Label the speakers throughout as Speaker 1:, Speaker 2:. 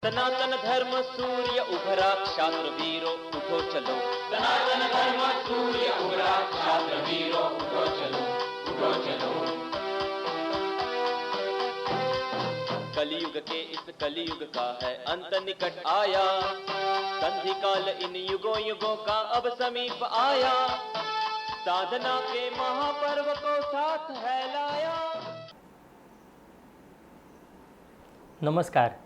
Speaker 1: सनातन धर्म सूर्य उभरा क्षात्र वीरो उठो चलो। सनातन धर्म सूर्य उभरा क्षात्र वीरो उठो चलो, उठो चलो। कलयुग के इस कलयुग का है अंत निकट आया, संधि काल इन युगों युगों का अब समीप आया, साधना के महापर्व को साथ है लाया।
Speaker 2: नमस्कार।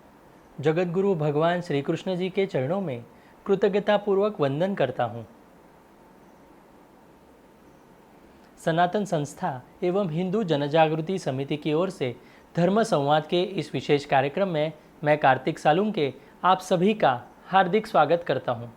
Speaker 2: जगत गुरु भगवान श्री कृष्ण जी के चरणों में कृतज्ञतापूर्वक वंदन करता हूँ। सनातन संस्था एवं हिंदू जनजागृति समिति की ओर से धर्म संवाद के इस विशेष कार्यक्रम में मैं कार्तिक सालुंके आप सभी का हार्दिक स्वागत करता हूँ।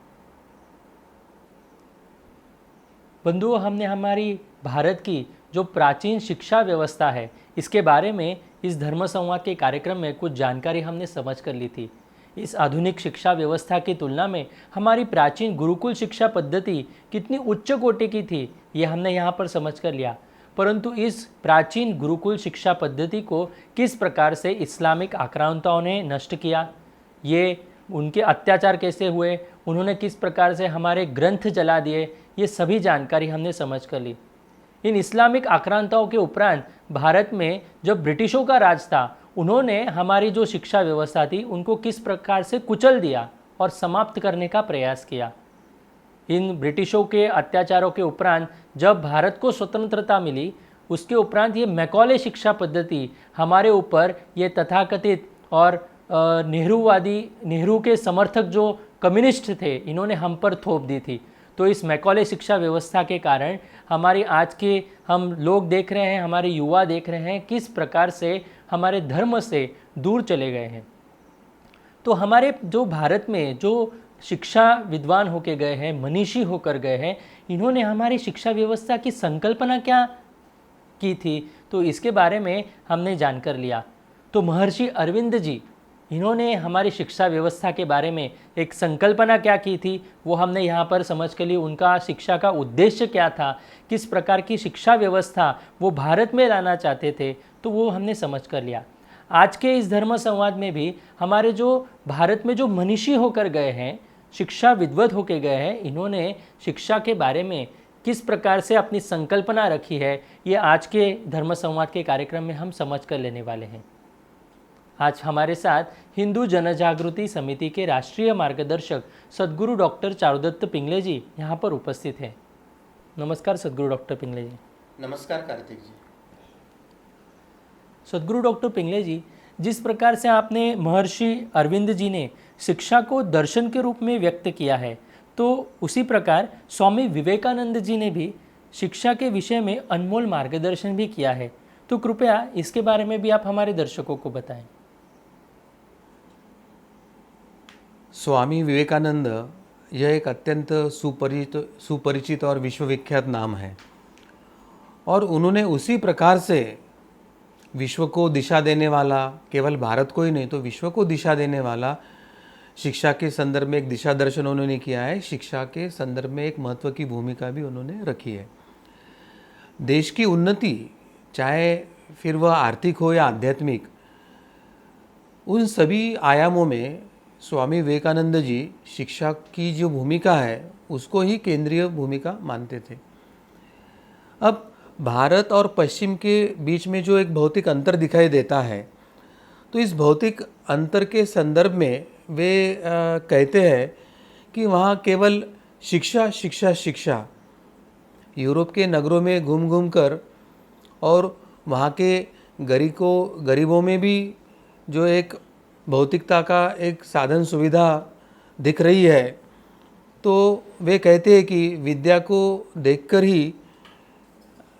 Speaker 2: बंधुओं, हमने हमारी भारत की जो प्राचीन शिक्षा व्यवस्था है इसके बारे में इस धर्म संवाद के कार्यक्रम में कुछ जानकारी हमने समझ कर ली थी। इस आधुनिक शिक्षा व्यवस्था की तुलना में हमारी प्राचीन गुरुकुल शिक्षा पद्धति कितनी उच्च कोटि की थी ये हमने यहाँ पर समझ कर लिया। परंतु इस प्राचीन गुरुकुल शिक्षा पद्धति को किस प्रकार से इस्लामिक आक्रांताओं ने नष्ट किया, ये उनके अत्याचार कैसे हुए, उन्होंने किस प्रकार से हमारे ग्रंथ जला दिए, ये सभी जानकारी हमने समझ कर ली। इन इस्लामिक आक्रांताओं के उपरांत भारत में जब ब्रिटिशों का राज था, उन्होंने हमारी जो शिक्षा व्यवस्था थी उनको किस प्रकार से कुचल दिया और समाप्त करने का प्रयास किया। इन ब्रिटिशों के अत्याचारों के उपरांत जब भारत को स्वतंत्रता मिली, उसके उपरांत ये मैकॉले शिक्षा पद्धति हमारे ऊपर ये तथाकथित और नेहरू के समर्थक जो कम्युनिस्ट थे, इन्होंने हम पर थोप दी थी। तो इस मैकॉले शिक्षा व्यवस्था के कारण हमारी आज के हम लोग देख रहे हैं, हमारे युवा देख रहे हैं किस प्रकार से हमारे धर्म से दूर चले गए हैं। तो हमारे जो भारत में जो शिक्षा विद्वान होके गए हैं, मनीषी होकर गए हैं, इन्होंने हमारी शिक्षा व्यवस्था की संकल्पना क्या की थी, तो इसके बारे में हमने जानकर लिया। तो महर्षि अरविंद जी, इन्होंने हमारी शिक्षा व्यवस्था के बारे में एक संकल्पना क्या की थी वो हमने यहाँ पर समझ के लिए। उनका शिक्षा का उद्देश्य क्या था, किस प्रकार की शिक्षा व्यवस्था वो भारत में लाना चाहते थे, तो वो हमने समझ कर लिया। आज के इस धर्म संवाद में भी हमारे जो भारत में जो मनीषी होकर गए हैं, शिक्षा विद्वत होकर गए हैं, इन्होंने शिक्षा के बारे में किस प्रकार से अपनी संकल्पना रखी है, ये आज के धर्म संवाद के कार्यक्रम में हम समझ कर लेने वाले हैं। आज हमारे साथ हिंदू जनजागृति समिति के राष्ट्रीय मार्गदर्शक सद्गुरु डॉक्टर चारुदत्त पिंगले जी यहाँ पर उपस्थित हैं। नमस्कार सद्गुरु डॉक्टर पिंगले जी।
Speaker 3: नमस्कार कार्तिक जी।
Speaker 2: सद्गुरु डॉक्टर पिंगले जी, जिस प्रकार से आपने महर्षि अरविंद जी ने शिक्षा को दर्शन के रूप में व्यक्त किया है, तो उसी प्रकार स्वामी विवेकानंद जी ने भी शिक्षा के विषय में अनमोल मार्गदर्शन भी किया है। तो कृपया इसके बारे में भी आप हमारे दर्शकों को बताएं।
Speaker 3: स्वामी विवेकानंद यह एक अत्यंत सुपरिचित और विश्वविख्यात नाम है, और उन्होंने उसी प्रकार से विश्व को दिशा देने वाला, केवल भारत को ही नहीं तो विश्व को दिशा देने वाला शिक्षा के संदर्भ में एक दिशा दर्शन उन्होंने किया है। शिक्षा के संदर्भ में एक महत्व की भूमिका भी उन्होंने रखी है। देश की उन्नति, चाहे फिर वह आर्थिक हो या आध्यात्मिक, उन सभी आयामों में स्वामी विवेकानंद जी शिक्षा की जो भूमिका है उसको ही केंद्रीय भूमिका मानते थे। अब भारत और पश्चिम के बीच में जो एक भौतिक अंतर दिखाई देता है, तो इस भौतिक अंतर के संदर्भ में वे कहते हैं कि वहाँ केवल शिक्षा शिक्षा शिक्षा, यूरोप के नगरों में घूम घूम कर और वहाँ के गरीबों में भी जो एक भौतिकता का एक साधन सुविधा दिख रही है, तो वे कहते हैं कि विद्या को देखकर ही,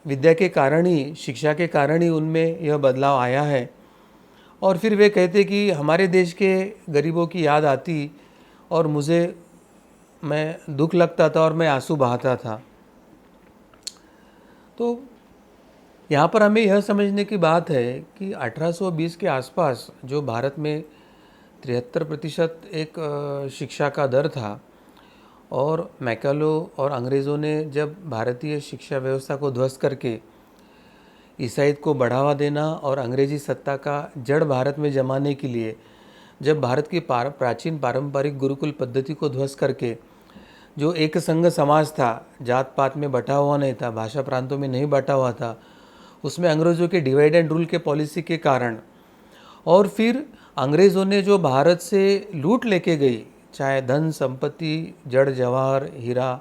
Speaker 3: विद्या के कारण ही, शिक्षा के कारण ही उनमें यह बदलाव आया है। और फिर वे कहते कि हमारे देश के गरीबों की याद आती और मैं दुख लगता था और मैं आंसू बहाता था। तो यहाँ पर हमें यह समझने की बात है कि 1820 के आसपास जो भारत में 73% एक शिक्षा का दर था, और मैकालो और अंग्रेज़ों ने जब भारतीय शिक्षा व्यवस्था को ध्वस्त करके ईसाईयत को बढ़ावा देना और अंग्रेजी सत्ता का जड़ भारत में जमाने के लिए जब भारत की प्राचीन पारंपरिक गुरुकुल पद्धति को ध्वस्त करके जो एक संघ समाज था, जात पात में बटा हुआ नहीं था, भाषा प्रांतों में नहीं बटा हुआ था, उसमें अंग्रेज़ों के डिवाइड एंड रूल के पॉलिसी के कारण और फिर अंग्रेज़ों ने जो भारत से लूट लेके गई, चाहे धन संपत्ति, जड़ जवाहर, हीरा,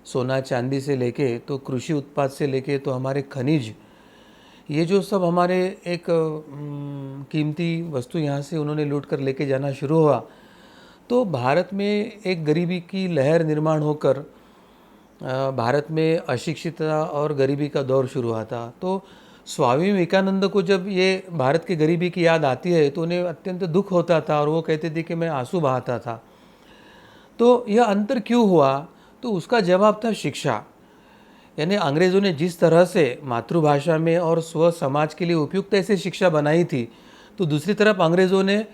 Speaker 3: सोना चांदी से लेके तो कृषि उत्पाद से लेके तो हमारे खनिज, ये जो सब हमारे एक कीमती वस्तु यहाँ से उन्होंने लूट कर लेके जाना शुरू हुआ, तो भारत में एक गरीबी की लहर निर्माण होकर भारत में अशिक्षितता और गरीबी का दौर शुरू हुआ था। तो स्वामी विवेकानंद को जब ये भारत की गरीबी की याद आती है तो उन्हें अत्यंत दुख होता था और वो कहते थे कि मैं आंसू बहाता था। तो यह अंतर क्यों हुआ? तो उसका जवाब था शिक्षा। यानी अंग्रेज़ों ने जिस तरह से मातृभाषा में और स्व समाज के लिए उपयुक्त ऐसे शिक्षा बनाई थी, तो दूसरी तरफ अंग्रेज़ों ने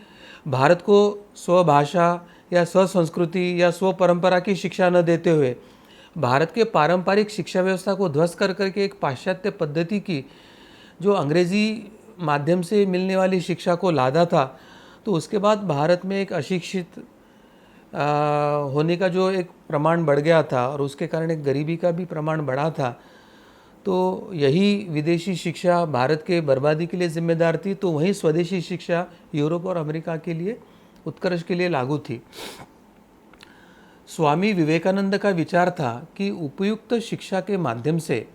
Speaker 3: भारत को स्वभाषा या स्व संस्कृति या स्व परंपरा की शिक्षा न देते हुए भारत के पारंपरिक शिक्षा व्यवस्था को ध्वस्त कर करके एक पाश्चात्य पद्धति की जो अंग्रेज़ी माध्यम से मिलने वाली शिक्षा को लादा था, तो उसके बाद भारत में एक अशिक्षित होने का जो एक प्रमाण बढ़ गया था और उसके कारण एक गरीबी का भी प्रमाण बढ़ा था। तो यही विदेशी शिक्षा भारत के बर्बादी के लिए जिम्मेदार थी, तो वही स्वदेशी शिक्षा यूरोप और अमेरिका के लिए उत्कर्ष के लिए लागू थी। स्वामी विवेकानंद का विचार था कि उपयुक्त शिक्षा के माध्यम से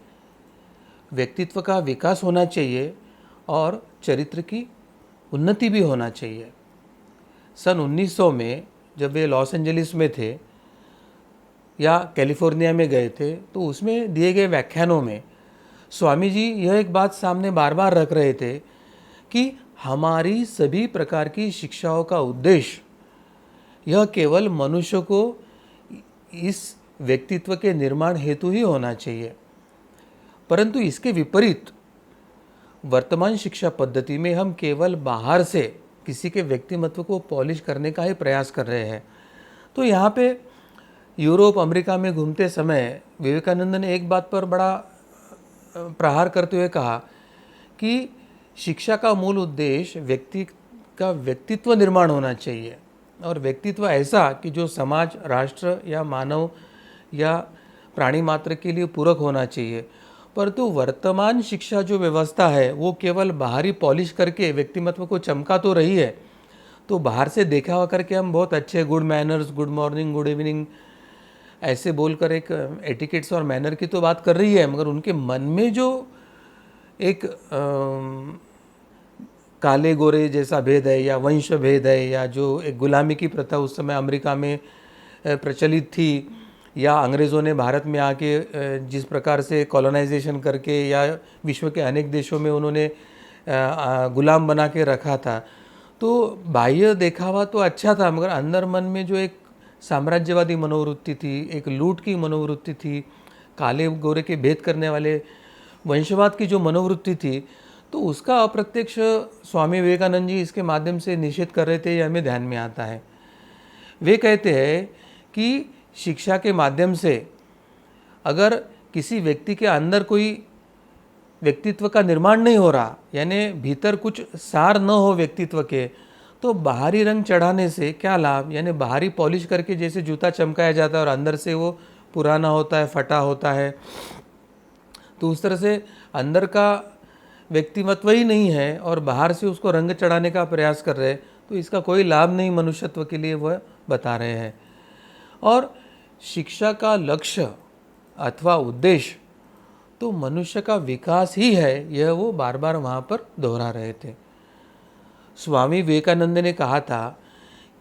Speaker 3: व्यक्तित्व का विकास होना चाहिए और चरित्र की उन्नति भी होना चाहिए। सन 1900 में जब वे लॉस एंजलिस में थे या कैलिफोर्निया में गए थे, तो उसमें दिए गए व्याख्यानों में स्वामी जी यह एक बात सामने बार बार रख रहे थे कि हमारी सभी प्रकार की शिक्षाओं का उद्देश्य यह केवल मनुष्य को इस व्यक्तित्व के निर्माण हेतु ही होना चाहिए। परंतु इसके विपरीत वर्तमान शिक्षा पद्धति में हम केवल बाहर से किसी के व्यक्तिमत्व को पॉलिश करने का ही प्रयास कर रहे हैं। तो यहाँ पे यूरोप अमेरिका में घूमते समय विवेकानंद ने एक बात पर बड़ा प्रहार करते हुए कहा कि शिक्षा का मूल उद्देश्य व्यक्ति का व्यक्तित्व निर्माण होना चाहिए और व्यक्तित्व ऐसा कि जो समाज, राष्ट्र या मानव या प्राणी मात्र के लिए पूरक होना चाहिए। परंतु वर्तमान शिक्षा जो व्यवस्था है वो केवल बाहरी पॉलिश करके व्यक्तिमत्व को चमका तो रही है। तो बाहर से देखा हुआ करके हम बहुत अच्छे good manners, good morning, good evening ऐसे बोलकर एक एटिकेट्स और मैनर की तो बात कर रही है, मगर उनके मन में जो एक काले गोरे जैसा भेद है या वंश भेद है या जो एक गुलामी की प्रथा उस समय अमेरिका में प्रचलित थी या अंग्रेज़ों ने भारत में आके जिस प्रकार से कॉलोनाइजेशन करके या विश्व के अनेक देशों में उन्होंने गुलाम बना के रखा था, तो बाह्य देखावा तो अच्छा था मगर अंदर मन में जो एक साम्राज्यवादी मनोवृत्ति थी, एक लूट की मनोवृत्ति थी, काले गोरे के भेद करने वाले वंशवाद की जो मनोवृत्ति थी, तो उसका अप्रत्यक्ष स्वामी विवेकानंद जी इसके माध्यम से निषेध कर रहे थे, ये हमें ध्यान में आता है। वे कहते हैं कि शिक्षा के माध्यम से अगर किसी व्यक्ति के अंदर कोई व्यक्तित्व का निर्माण नहीं हो रहा, यानी भीतर कुछ सार न हो व्यक्तित्व के, तो बाहरी रंग चढ़ाने से क्या लाभ? यानी बाहरी पॉलिश करके जैसे जूता चमकाया जाता है और अंदर से वो पुराना होता है, फटा होता है, तो उस तरह से अंदर का व्यक्तिमत्व ही नहीं है और बाहर से उसको रंग चढ़ाने का प्रयास कर रहे हैं, तो इसका कोई लाभ नहीं मनुष्यत्व के लिए, वह बता रहे हैं। और शिक्षा का लक्ष्य अथवा उद्देश्य तो मनुष्य का विकास ही है, यह वो बार बार वहाँ पर दोहरा रहे थे। स्वामी विवेकानंद ने कहा था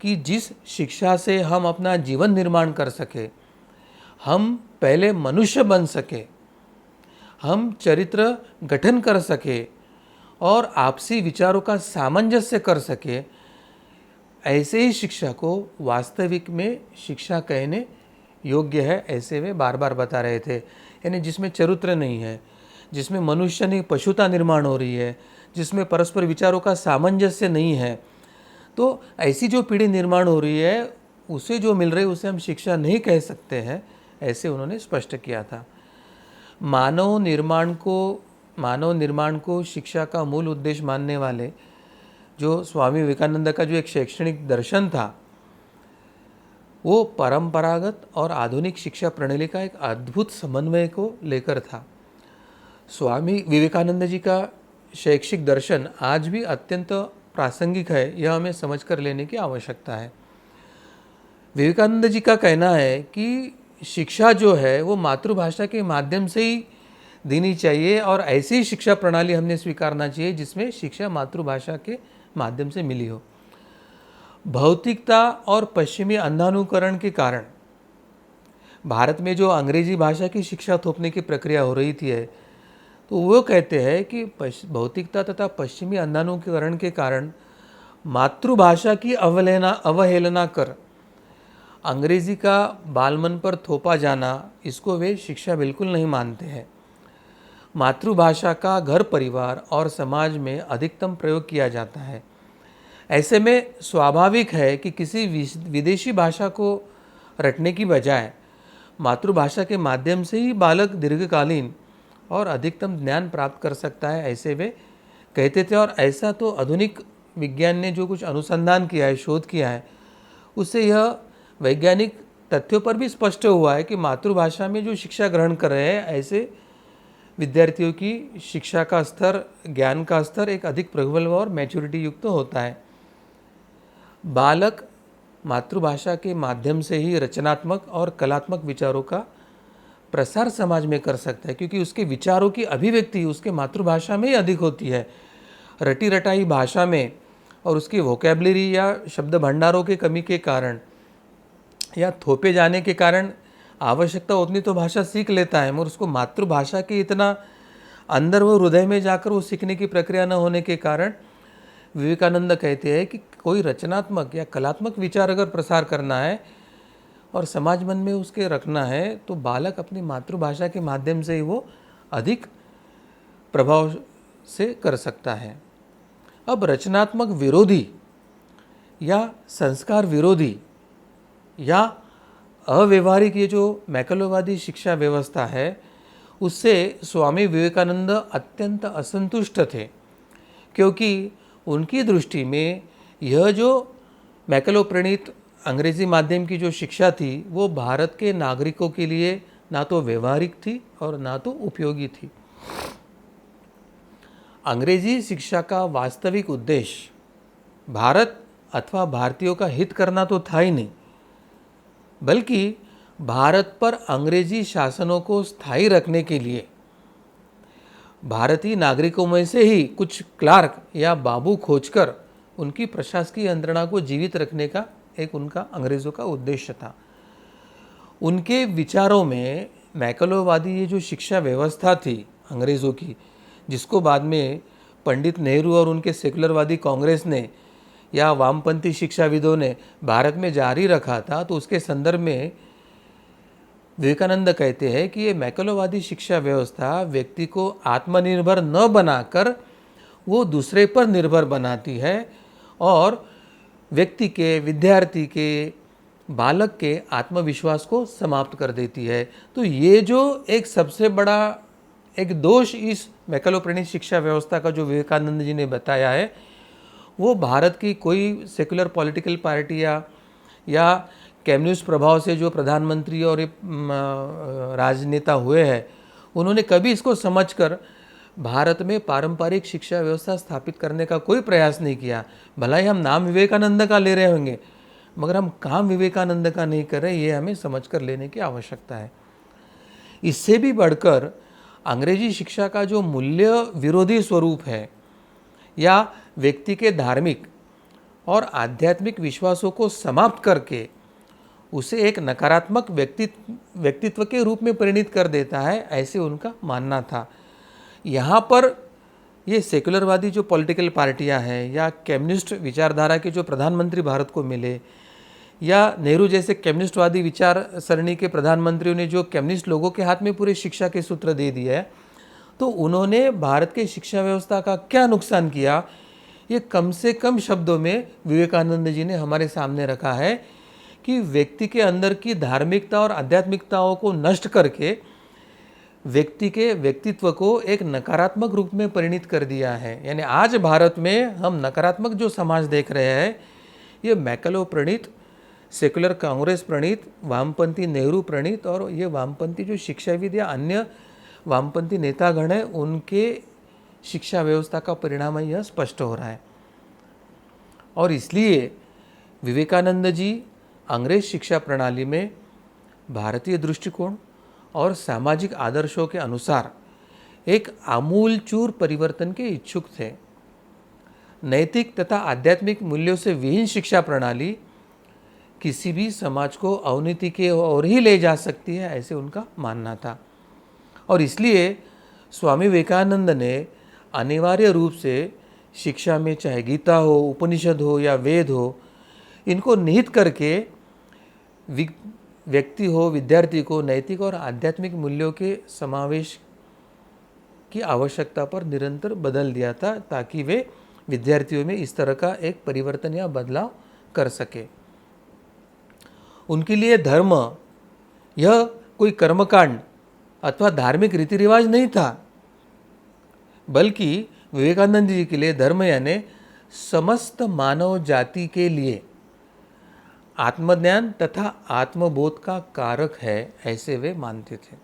Speaker 3: कि जिस शिक्षा से हम अपना जीवन निर्माण कर सके, हम पहले मनुष्य बन सके, हम चरित्र गठन कर सके और आपसी विचारों का सामंजस्य कर सके, ऐसे ही शिक्षा को वास्तविक में शिक्षा कहने योग्य है, ऐसे वे बार बार बता रहे थे। यानी जिसमें चरित्र नहीं है, जिसमें मनुष्य नहीं पशुता निर्माण हो रही है, जिसमें परस्पर विचारों का सामंजस्य नहीं है, तो ऐसी जो पीढ़ी निर्माण हो रही है उसे जो मिल रही है उसे हम शिक्षा नहीं कह सकते हैं, ऐसे उन्होंने स्पष्ट किया था। मानव निर्माण को शिक्षा का मूल उद्देश्य मानने वाले जो स्वामी विवेकानंद का जो एक शैक्षणिक दर्शन था, वो परंपरागत और आधुनिक शिक्षा प्रणाली का एक अद्भुत समन्वय को लेकर था। स्वामी विवेकानंद जी का शैक्षिक दर्शन आज भी अत्यंत प्रासंगिक है, यह हमें समझकर लेने की आवश्यकता है। विवेकानंद जी का कहना है कि शिक्षा जो है वो मातृभाषा के माध्यम से ही देनी चाहिए और ऐसी ही शिक्षा प्रणाली हमने स्वीकारना चाहिए जिसमें शिक्षा मातृभाषा के माध्यम से मिली हो। भौतिकता और पश्चिमी अंधानुकरण के कारण भारत में जो अंग्रेजी भाषा की शिक्षा थोपने की प्रक्रिया हो रही थी तो वो कहते हैं कि भौतिकता तथा पश्चिमी अंधानुकरण के कारण मातृभाषा की अवहेलना कर अंग्रेजी का बालमन पर थोपा जाना, इसको वे शिक्षा बिल्कुल नहीं मानते हैं। मातृभाषा का घर परिवार और समाज में अधिकतम प्रयोग किया जाता है। ऐसे में स्वाभाविक है कि किसी विदेशी भाषा को रटने की बजाय मातृभाषा के माध्यम से ही बालक दीर्घकालीन और अधिकतम ज्ञान प्राप्त कर सकता है, ऐसे वे कहते थे। और ऐसा तो आधुनिक विज्ञान ने जो कुछ अनुसंधान किया है, शोध किया है, उससे यह वैज्ञानिक तथ्यों पर भी स्पष्ट हुआ है कि मातृभाषा में जो शिक्षा ग्रहण कर रहे हैं ऐसे विद्यार्थियों की शिक्षा का स्तर, ज्ञान का स्तर एक अधिक प्रबल और मैच्योरिटी युक्त होता है। बालक मातृभाषा के माध्यम से ही रचनात्मक और कलात्मक विचारों का प्रसार समाज में कर सकता है, क्योंकि उसके विचारों की अभिव्यक्ति उसके मातृभाषा में ही अधिक होती है। रटी रटाई भाषा में और उसकी वोकैबुलरी या शब्द भंडारों की कमी के कारण या थोपे जाने के कारण आवश्यकता उतनी तो भाषा सीख लेता है, मगर उसको मातृभाषा के इतना अंदर वो हृदय में जाकर वो सीखने की प्रक्रिया न होने के कारण विवेकानंद कहते हैं कि कोई रचनात्मक या कलात्मक विचार अगर प्रसार करना है और समाज मन में उसके रखना है तो बालक अपनी मातृभाषा के माध्यम से ही वो अधिक प्रभाव से कर सकता है। अब रचनात्मक विरोधी या संस्कार विरोधी या अव्यवहारिक ये जो मैकलोवादी शिक्षा व्यवस्था है, उससे स्वामी विवेकानंद अत्यंत असंतुष्ट थे, क्योंकि उनकी दृष्टि में यह जो मैकलो प्रणीत अंग्रेजी माध्यम की जो शिक्षा थी वो भारत के नागरिकों के लिए ना तो व्यवहारिक थी और ना तो उपयोगी थी। अंग्रेजी शिक्षा का वास्तविक उद्देश्य भारत अथवा भारतीयों का हित करना तो था ही नहीं, बल्कि भारत पर अंग्रेजी शासनों को स्थायी रखने के लिए भारतीय नागरिकों में से ही कुछ क्लार्क या बाबू खोजकर उनकी प्रशासकीय यंत्रणा को जीवित रखने का एक उनका अंग्रेज़ों का उद्देश्य था। उनके विचारों में मैकलोवादी ये जो शिक्षा व्यवस्था थी अंग्रेज़ों की, जिसको बाद में पंडित नेहरू और उनके सेकुलरवादी कांग्रेस ने या वामपंथी शिक्षाविदों ने भारत में जारी रखा था, तो उसके संदर्भ में विवेकानंद कहते हैं कि ये मैकलोवादी शिक्षा व्यवस्था व्यक्ति को आत्मनिर्भर न बनाकर वो दूसरे पर निर्भर बनाती है और व्यक्ति के, विद्यार्थी के, बालक के आत्मविश्वास को समाप्त कर देती है। तो ये जो एक सबसे बड़ा एक दोष इस मैकलोप्रणीत शिक्षा व्यवस्था का जो विवेकानंद जी ने बताया है, वो भारत की कोई सेकुलर पॉलिटिकल पार्टी या कम्युनिस्ट प्रभाव से जो प्रधानमंत्री और राजनेता हुए हैं, उन्होंने कभी इसको समझकर भारत में पारंपरिक शिक्षा व्यवस्था स्थापित करने का कोई प्रयास नहीं किया। भला ही हम नाम विवेकानंद का ले रहे होंगे, मगर हम काम विवेकानंद का नहीं कर रहे, ये हमें समझकर लेने की आवश्यकता है। इससे भी बढ़कर अंग्रेजी शिक्षा का जो मूल्य विरोधी स्वरूप है या व्यक्ति के धार्मिक और आध्यात्मिक विश्वासों को समाप्त करके उसे एक नकारात्मक व्यक्तित्व के रूप में परिणित कर देता है, ऐसे उनका मानना था। यहाँ पर ये सेकुलरवादी जो पॉलिटिकल पार्टियाँ हैं या कम्युनिस्ट विचारधारा के जो प्रधानमंत्री भारत को मिले या नेहरू जैसे कम्युनिस्टवादी विचार सरणी के प्रधानमंत्रियों ने जो कम्युनिस्ट लोगों के हाथ में पूरे शिक्षा के सूत्र दे दिए है, तो उन्होंने भारत के शिक्षा व्यवस्था का क्या नुकसान किया, ये कम से कम शब्दों में विवेकानंद जी ने हमारे सामने रखा है कि व्यक्ति के अंदर की धार्मिकता और आध्यात्मिकताओं को नष्ट करके व्यक्ति के व्यक्तित्व को एक नकारात्मक रूप में परिणित कर दिया है। यानी आज भारत में हम नकारात्मक जो समाज देख रहे हैं, ये मैकलो प्रणीत, सेकुलर कांग्रेस प्रणीत, वामपंथी नेहरू प्रणीत और ये वामपंथी जो शिक्षाविद या अन्य वामपंथी नेतागण हैं, उनके शिक्षा व्यवस्था का परिणाम यह स्पष्ट हो रहा है। और इसलिए विवेकानंद जी अंग्रेज शिक्षा प्रणाली में भारतीय दृष्टिकोण और सामाजिक आदर्शों के अनुसार एक आमूलचूर परिवर्तन के इच्छुक थे। नैतिक तथा आध्यात्मिक मूल्यों से विहीन शिक्षा प्रणाली किसी भी समाज को अवनति की ओर ही ले जा सकती है, ऐसे उनका मानना था। और इसलिए स्वामी विवेकानंद ने अनिवार्य रूप से शिक्षा में चाहे गीता हो, उपनिषद हो या वेद हो, इनको निहित करके व्यक्ति हो, विद्यार्थी को नैतिक और आध्यात्मिक मूल्यों के समावेश की आवश्यकता पर निरंतर बदल दिया था, ताकि वे विद्यार्थियों में इस तरह का एक परिवर्तन या बदलाव कर सके। उनके लिए धर्म यह कोई कर्मकांड अथवा धार्मिक रीति रिवाज नहीं था, बल्कि विवेकानंद जी के लिए धर्म यानी समस्त मानव जाति के लिए आत्मज्ञान तथा आत्मबोध का कारक है, ऐसे वे मानते थे।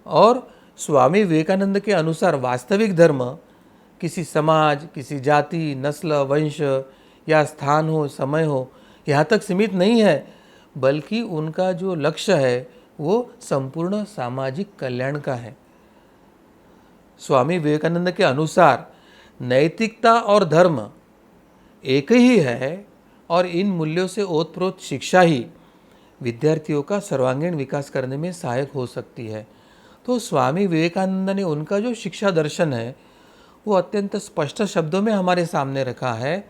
Speaker 3: और स्वामी विवेकानंद के अनुसार वास्तविक धर्म किसी समाज, किसी जाति, नस्ल, वंश या स्थान हो, समय हो, यहाँ तक सीमित नहीं है, बल्कि उनका जो लक्ष्य है वो संपूर्ण सामाजिक कल्याण का है। स्वामी विवेकानंद के अनुसार नैतिकता और धर्म एक ही है और इन मूल्यों से ओतप्रोत शिक्षा ही विद्यार्थियों का सर्वांगीण विकास करने में सहायक हो सकती है। तो स्वामी विवेकानंद ने उनका जो शिक्षा दर्शन है वो अत्यंत स्पष्ट शब्दों में हमारे सामने रखा है।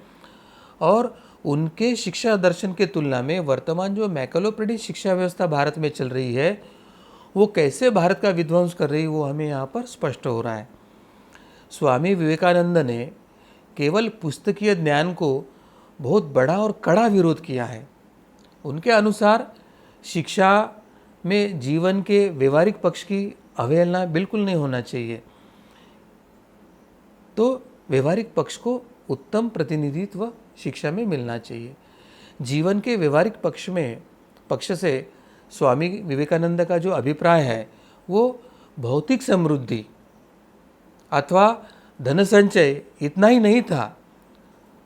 Speaker 3: और उनके शिक्षा दर्शन के तुलना में वर्तमान जो मैकलो प्रणीत शिक्षा व्यवस्था भारत में चल रही है वो कैसे भारत का विध्वंस कर रही है, वो हमें यहाँ पर स्पष्ट हो रहा है। स्वामी विवेकानंद ने केवल पुस्तकीय ज्ञान को बहुत बड़ा और कड़ा विरोध किया है। उनके अनुसार शिक्षा में जीवन के व्यवहारिक पक्ष की अवहेलना बिल्कुल नहीं होना चाहिए। तो व्यवहारिक पक्ष को उत्तम प्रतिनिधित्व शिक्षा में मिलना चाहिए। जीवन के व्यवहारिक पक्ष से स्वामी विवेकानंद का जो अभिप्राय है वो भौतिक समृद्धि अथवा धन संचय इतना ही नहीं था,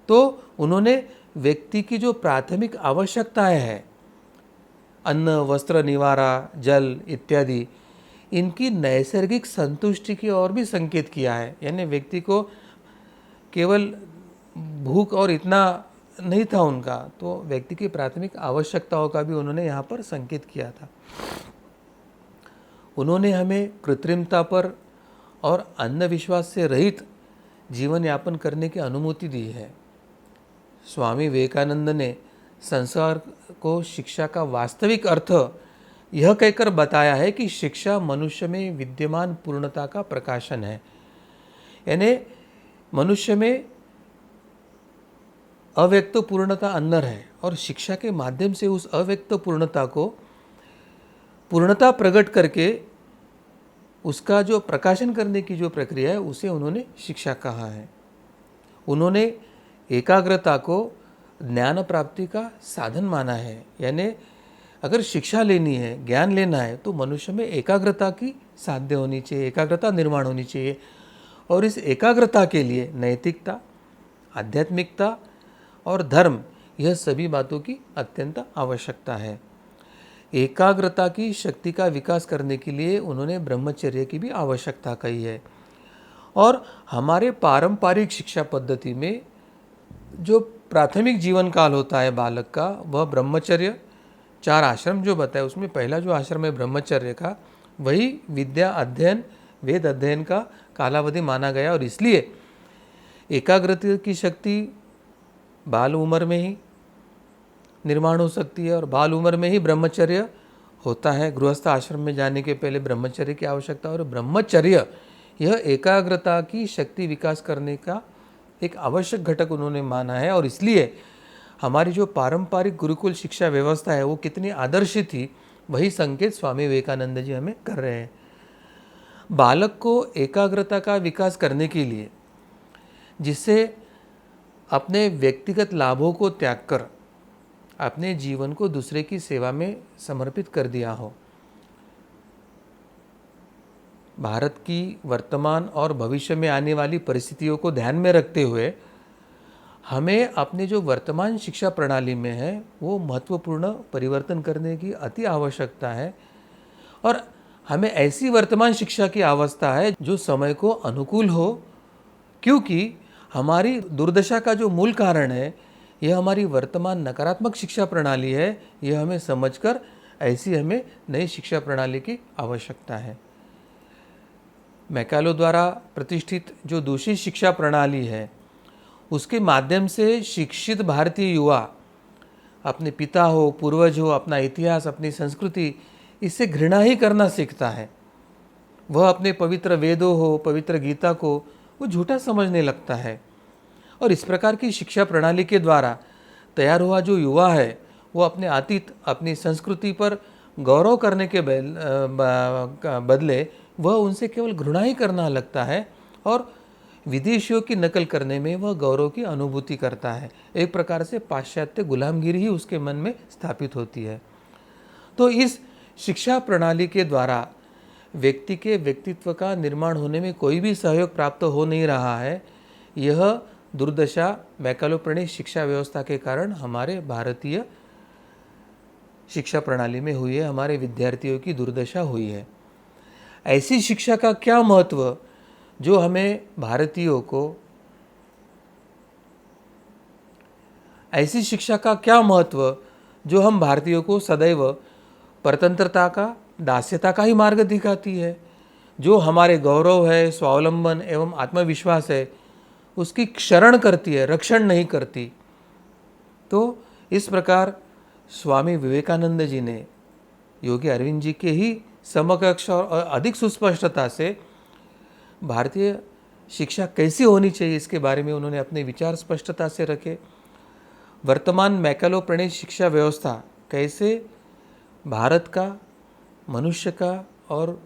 Speaker 3: तो उन्होंने व्यक्ति की जो प्राथमिक आवश्यकताएं हैं, अन्न, वस्त्र, निवारा, जल इत्यादि, इनकी नैसर्गिक संतुष्टि की ओर भी संकेत किया है। यानी व्यक्ति को केवल भूख और इतना नहीं था उनका, तो व्यक्ति की प्राथमिक आवश्यकताओं का भी उन्होंने यहाँ पर संकेत किया था। उन्होंने हमें कृत्रिमता पर और अंधविश्वास से रहित जीवन यापन करने की अनुमति दी है। स्वामी विवेकानंद ने संसार को शिक्षा का वास्तविक अर्थ यह कहकर बताया है कि शिक्षा मनुष्य में विद्यमान पूर्णता का प्रकाशन है। यानी मनुष्य में अव्यक्त पूर्णता अंदर है और शिक्षा के माध्यम से उस अव्यक्त पूर्णता को पूर्णता प्रकट करके उसका जो प्रकाशन करने की जो प्रक्रिया है उसे उन्होंने शिक्षा कहा है। उन्होंने एकाग्रता को ज्ञान प्राप्ति का साधन माना है। यानी अगर शिक्षा लेनी है, ज्ञान लेना है, तो मनुष्य में एकाग्रता की साध्य होनी चाहिए, एकाग्रता निर्माण होनी चाहिए। और इस एकाग्रता के लिए नैतिकता, आध्यात्मिकता और धर्म, यह सभी बातों की अत्यंत आवश्यकता है। एकाग्रता की शक्ति का विकास करने के लिए उन्होंने ब्रह्मचर्य की भी आवश्यकता कही है। और हमारे पारंपरिक शिक्षा पद्धति में जो प्राथमिक जीवन काल होता है बालक का, वह ब्रह्मचर्य, 4 आश्रम जो बताए उसमें पहला जो आश्रम है ब्रह्मचर्य का, वही विद्या अध्ययन, वेद अध्ययन का कालावधि माना गया। और इसलिए एकाग्रता की शक्ति बाल उम्र में ही निर्माण हो सकती है और बाल उम्र में ही ब्रह्मचर्य होता है। गृहस्थ आश्रम में जाने के पहले ब्रह्मचर्य की आवश्यकता, और ब्रह्मचर्य यह एकाग्रता की शक्ति विकास करने का एक आवश्यक घटक उन्होंने माना है। और इसलिए हमारी जो पारंपरिक गुरुकुल शिक्षा व्यवस्था है वो कितनी आदर्श थी, वही संकेत स्वामी विवेकानंद जी हमें कर रहे हैं। बालक को एकाग्रता का विकास करने के लिए, जिससे अपने व्यक्तिगत लाभों को त्याग कर अपने जीवन को दूसरे की सेवा में समर्पित कर दिया हो। भारत की वर्तमान और भविष्य में आने वाली परिस्थितियों को ध्यान में रखते हुए हमें अपने जो वर्तमान शिक्षा प्रणाली में है वो महत्वपूर्ण परिवर्तन करने की अति आवश्यकता है, और हमें ऐसी वर्तमान शिक्षा की अवस्था है जो समय को अनुकूल हो, क्योंकि हमारी दुर्दशा का जो मूल कारण है यह हमारी वर्तमान नकारात्मक शिक्षा प्रणाली है। यह हमें समझकर ऐसी हमें नई शिक्षा प्रणाली की आवश्यकता है। मैकालो द्वारा प्रतिष्ठित जो दूसरी शिक्षा प्रणाली है उसके माध्यम से शिक्षित भारतीय युवा अपने पिता हो, पूर्वज हो, अपना इतिहास, अपनी संस्कृति, इससे घृणा ही करना सीखता है। वह अपने पवित्र वेदों हो, पवित्र गीता को वो झूठा समझने लगता है, और इस प्रकार की शिक्षा प्रणाली के द्वारा तैयार हुआ जो युवा है वो अपने अतीत, अपनी संस्कृति पर गौरव करने के बदले वह उनसे केवल घृणा ही करना लगता है, और विदेशियों की नकल करने में वह गौरव की अनुभूति करता है। एक प्रकार से पाश्चात्य गुलामगिरी ही उसके मन में स्थापित होती है। तो इस शिक्षा प्रणाली के द्वारा व्यक्ति के व्यक्तित्व का निर्माण होने में कोई भी सहयोग प्राप्त हो नहीं रहा है। यह दुर्दशा मैकालो प्रणीत शिक्षा व्यवस्था के कारण हमारे भारतीय शिक्षा प्रणाली में हुई है, हमारे विद्यार्थियों की दुर्दशा हुई है। ऐसी शिक्षा का क्या महत्व जो हमें भारतीयों को, ऐसी शिक्षा का क्या महत्व जो हम भारतीयों को सदैव परतंत्रता का, दास्यता का ही मार्ग दिखाती है, जो हमारे गौरव है, स्वावलंबन एवं आत्मविश्वास है उसकी क्षरण करती है, रक्षण नहीं करती। तो इस प्रकार स्वामी विवेकानंद जी ने योगी अरविंद जी के ही समकक्ष और अधिक सुस्पष्टता से भारतीय शिक्षा कैसी होनी चाहिए इसके बारे में उन्होंने अपने विचार स्पष्टता से रखे। वर्तमान मैकालो प्रणीत शिक्षा व्यवस्था कैसे भारत का, मनुष्य का, और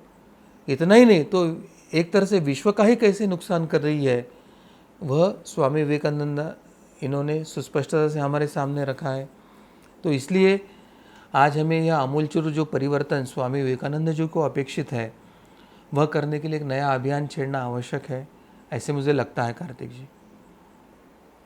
Speaker 3: इतना ही नहीं तो एक तरह से विश्व का ही कैसे नुकसान कर रही है, वह स्वामी विवेकानंद इन्होंने सुस्पष्टता से हमारे सामने रखा है। तो इसलिए आज हमें यह आमूलचूल जो परिवर्तन स्वामी विवेकानंद जी को अपेक्षित है वह करने के लिए एक नया अभियान छेड़ना आवश्यक है, ऐसे मुझे लगता है। कार्तिक जी।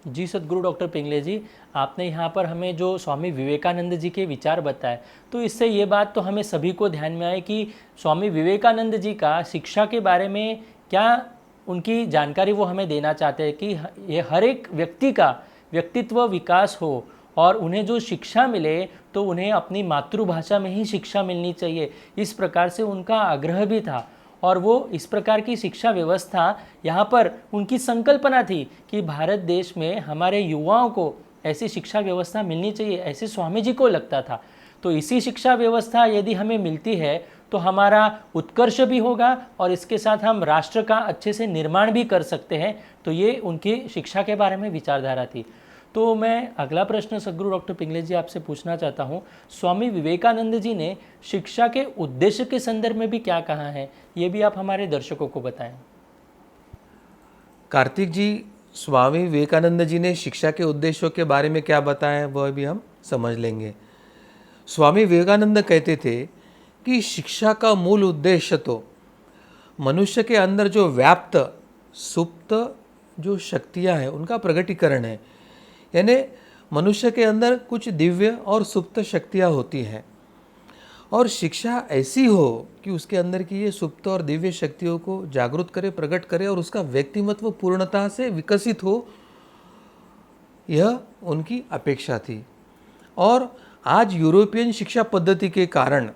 Speaker 2: जी सद्गुरु डॉक्टर पिंगले जी, आपने यहाँ पर हमें जो स्वामी विवेकानंद जी के विचार बताए, तो इससे ये बात तो हमें सभी को ध्यान में आए कि स्वामी विवेकानंद जी का शिक्षा के बारे में क्या उनकी जानकारी वो हमें देना चाहते हैं कि ये हर एक व्यक्ति का व्यक्तित्व विकास हो, और उन्हें जो शिक्षा मिले तो उन्हें अपनी मातृभाषा में ही शिक्षा मिलनी चाहिए। इस प्रकार से उनका आग्रह भी था, और वो इस प्रकार की शिक्षा व्यवस्था यहाँ पर उनकी संकल्पना थी कि भारत देश में हमारे युवाओं को ऐसी शिक्षा व्यवस्था मिलनी चाहिए, ऐसे स्वामी जी को लगता था। तो इसी शिक्षा व्यवस्था यदि हमें मिलती है तो हमारा उत्कर्ष भी होगा, और इसके साथ हम राष्ट्र का अच्छे से निर्माण भी कर सकते हैं। तो ये उनकी शिक्षा के बारे में विचारधारा थी। तो मैं अगला प्रश्न सद्गुरु डॉक्टर पिंगले जी आपसे पूछना चाहता हूँ, स्वामी विवेकानंद जी ने शिक्षा के उद्देश्य के संदर्भ में भी क्या कहा है, ये भी आप हमारे दर्शकों को बताएं।
Speaker 3: कार्तिक जी, स्वामी विवेकानंद जी ने शिक्षा के उद्देश्यों के बारे में क्या बताया वह भी हम समझ लेंगे। स्वामी विवेकानंद कहते थे कि शिक्षा का मूल उद्देश्य तो मनुष्य के अंदर जो व्याप्त सुप्त जो शक्तियाँ हैं उनका प्रगटीकरण है। यानी मनुष्य के अंदर कुछ दिव्य और सुप्त शक्तियाँ होती हैं, और शिक्षा ऐसी हो कि उसके अंदर की ये सुप्त और दिव्य शक्तियों को जागृत करे, प्रकट करे, और उसका व्यक्तिमत्व पूर्णता से विकसित हो, यह उनकी अपेक्षा थी। और आज यूरोपियन शिक्षा पद्धति के कारण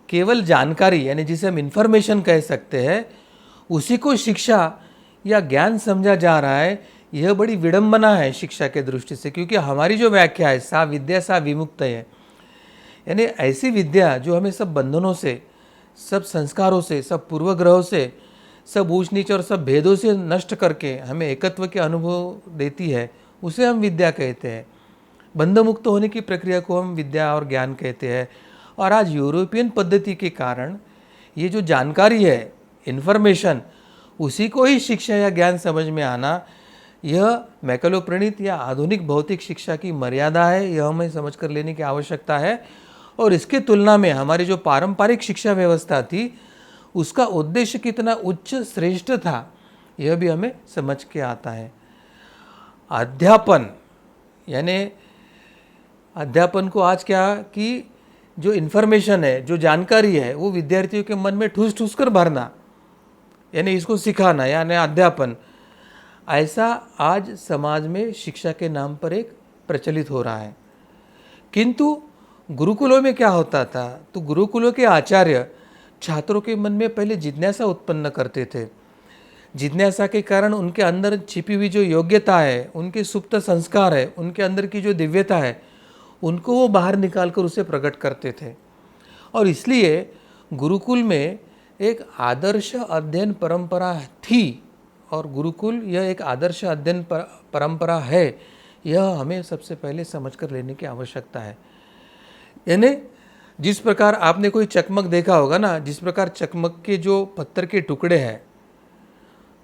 Speaker 3: केवल जानकारी, यानी जिसे हम इंफॉर्मेशन कह सकते हैं, उसी को शिक्षा या ज्ञान समझा जा रहा है। यह बड़ी विडंबना है शिक्षा के दृष्टि से, क्योंकि हमारी जो व्याख्या है सा विद्या सा विमुक्त है, यानी ऐसी विद्या जो हमें सब बंधनों से, सब संस्कारों से, सब पूर्वग्रहों से, सब ऊंच नीच और सब भेदों से नष्ट करके हमें एकत्व के अनुभव देती है, उसे हम विद्या कहते हैं। बंध मुक्त होने की प्रक्रिया को हम विद्या और ज्ञान कहते हैं। और आज यूरोपियन पद्धति के कारण ये जो जानकारी है, इन्फॉर्मेशन, उसी को ही शिक्षा या ज्ञान समझ में आना, यह मैकलोप्रणीत या आधुनिक भौतिक शिक्षा की मर्यादा है। यह हमें समझ कर लेने की आवश्यकता है। और इसके तुलना में हमारी जो पारंपरिक शिक्षा व्यवस्था थी, उसका उद्देश्य कितना उच्च श्रेष्ठ था, यह भी हमें समझ के आता है। अध्यापन, यानी अध्यापन को आज क्या कि जो इन्फॉर्मेशन है, जो जानकारी है, वो विद्यार्थियों के मन में ठूस ठूस कर भरना, यानी इसको सिखाना, यानी अध्यापन, ऐसा आज समाज में शिक्षा के नाम पर एक प्रचलित हो रहा है। किंतु गुरुकुलों में क्या होता था, तो गुरुकुलों के आचार्य छात्रों के मन में पहले जिज्ञासा उत्पन्न करते थे। जिज्ञासा के कारण उनके अंदर छिपी हुई जो योग्यता है, उनके सुप्त संस्कार है, उनके अंदर की जो दिव्यता है, उनको वो बाहर निकाल कर उसे प्रकट करते थे। और इसलिए गुरुकुल में एक आदर्श अध्ययन परंपरा थी, और गुरुकुल यह एक आदर्श अध्ययन परंपरा है, यह हमें सबसे पहले समझ कर लेने की आवश्यकता है। यानी जिस प्रकार आपने कोई चकमक देखा होगा ना, जिस प्रकार चकमक के जो पत्थर के टुकड़े हैं,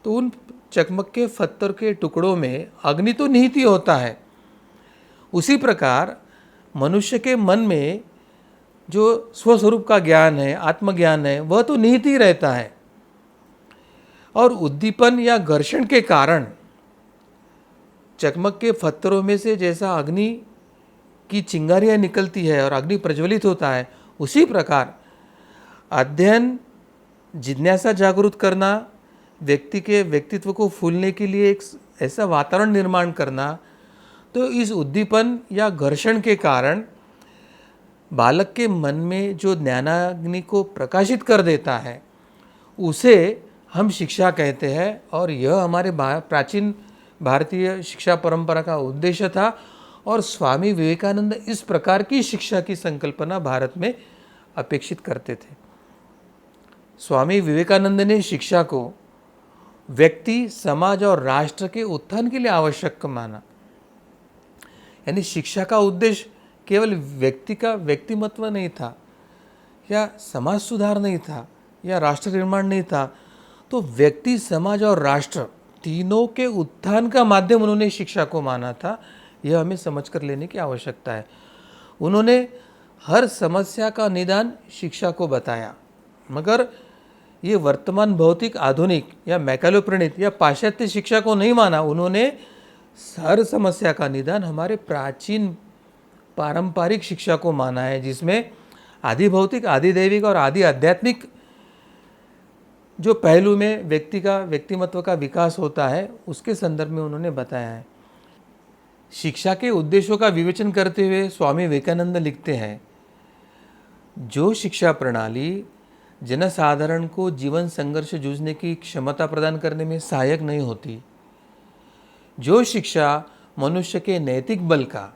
Speaker 3: तो उन चकमक के पत्थर के टुकड़ों में अग्नि तो निहित ही होता है। उसी प्रकार मनुष्य के मन में जो स्वस्वरूप का ज्ञान है, आत्मज्ञान है, वह तो निहित ही रहता है। और उद्दीपन या घर्षण के कारण चकमक के पत्थरों में से जैसा अग्नि की चिंगारियाँ निकलती है और अग्नि प्रज्वलित होता है, उसी प्रकार अध्ययन, जिज्ञासा जागृत करना, व्यक्ति के व्यक्तित्व को फूलने के लिए एक ऐसा वातावरण निर्माण करना, तो इस उद्दीपन या घर्षण के कारण बालक के मन में जो ज्ञानाग्नि को प्रकाशित कर देता है, उसे हम शिक्षा कहते हैं। और यह हमारे प्राचीन भारतीय शिक्षा परंपरा का उद्देश्य था। और स्वामी विवेकानंद इस प्रकार की शिक्षा की संकल्पना भारत में अपेक्षित करते थे। स्वामी विवेकानंद ने शिक्षा को व्यक्ति, समाज और राष्ट्र के उत्थान के लिए आवश्यक माना। यानी शिक्षा का उद्देश्य केवल व्यक्ति का व्यक्तिमत्व नहीं था, या समाज सुधार नहीं था, या राष्ट्र निर्माण नहीं था, तो व्यक्ति, समाज और राष्ट्र तीनों के उत्थान का माध्यम उन्होंने शिक्षा को माना था। यह हमें समझ कर लेने की आवश्यकता है। उन्होंने हर समस्या का निदान शिक्षा को बताया, मगर ये वर्तमान भौतिक, आधुनिक या मैकलोप्रणीत या पाश्चात्य शिक्षा को नहीं माना। उन्होंने हर समस्या का निदान हमारे प्राचीन पारंपरिक शिक्षा को माना है, जिसमें आदि भौतिक, आदि दैविक और आदि आध्यात्मिक जो पहलू में व्यक्ति का व्यक्तिमत्व का विकास होता है, उसके संदर्भ में उन्होंने बताया है। शिक्षा के उद्देश्यों का विवेचन करते हुए स्वामी विवेकानंद लिखते हैं, जो शिक्षा प्रणाली जनसाधारण को जीवन संघर्ष जूझने की क्षमता प्रदान करने में सहायक नहीं होती, जो शिक्षा मनुष्य के नैतिक बल का